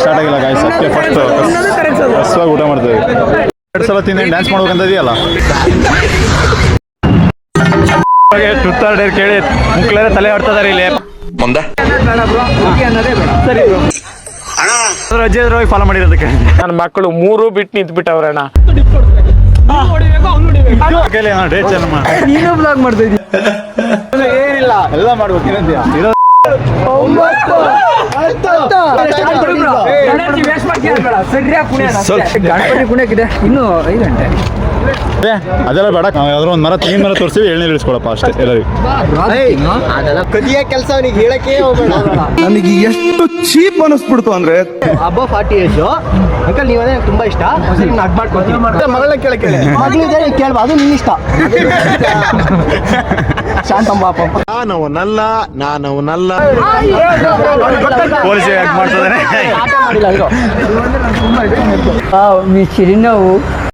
Start ಆಗಿಲ್ಲ guys. ಅದಕ್ಕೆ first ಹಸುವಾಗಿ ಊಟ ಮಾಡ್ತೀವಿ. 2 ಸಲ ತಿಂದು ಡ್ಯಾನ್ಸ್ ಮಾಡ್ಬೇಕಂತ ಇದೆಯಲ್ಲ. ಟುತ್ತಾರ್ ಡೇರ್ ಕೇಳಿ ಮುಕ್ಳರೆ ತಲೆ ಹೊಡ್ತದಾರೆ ಇಲ್ಲಿ ಮುಂದೆ. ಸರಿ ಅಜ್ಜಿ ಹೋಗಿ ಫಾಲೋ ಮಾಡಿರೋದಕ್ಕೆ ನನ್ನ ಮಕ್ಕಳು 3 ಬಿಟ್ಟು ನಿಂತು ಬಿಟ್ಟವ್ರಣ್ಣ. ಡೇಟ್ ಚೆನ್ನ ನೀನು ಬ್ಲಾಗ್ ಮಾಡ್ತಾ ಇದ್ದೀಯ. ಏನಿಲ್ಲ ಎಲ್ಲ ಮಾಡ್ಬೇಕು. ಏನಂತೀಯ? ಗಣಪತಿ ಕುಣಿಯಕ್ಕಿದೆ ಇನ್ನು 5 ಗಂಟೆ. ಅದೆಲ್ಲ ಬೇಡ. ಯಾವ್ದಾದ್ರು ಒಂದು ತೆಂಗಿನ ಮರ ತೋರಿಸಿ ಎಳ್ನೀರು ಇಳಿಸ್ಕೊಳಪ್ಪ ಅಷ್ಟೇ ಎಲ್ಲರಿಗೂ. ಕದಿಯ ಕೆಲಸ ಅವನಿಗೆ ಹೇಳಕ್ಕೆ ಹೋಗ್ಬೇಡ. ನನಗೆ ಎಷ್ಟು ಚೀಪ್ ಅನಿಸ್ಬಿಡ್ತು ಅಂದ್ರೆ ಅಬ್ಬ 40 ಏಜ್ ಅಂಕಲ್ ನೀವೇ ತುಂಬಾ ಇಷ್ಟ ಅಡ್ ಮಾಡ್ಕೊತೀನಿ. ಮಗಳನ್ನ ಕೇಳಕ್ಕೆ ಮಗಳಿದೆ ಕೇಳ್ಬಾ, ಅದು ನಿನ್ನ ಇಷ್ಟ. ಶಾಂತಮ್ಮ ಪಾಪ ನಾನವನಲ್ಲ ಪೊಲೀಸ್ ಮಾಡ್ತದಾನೆ. ಚಿರುನವ್ವು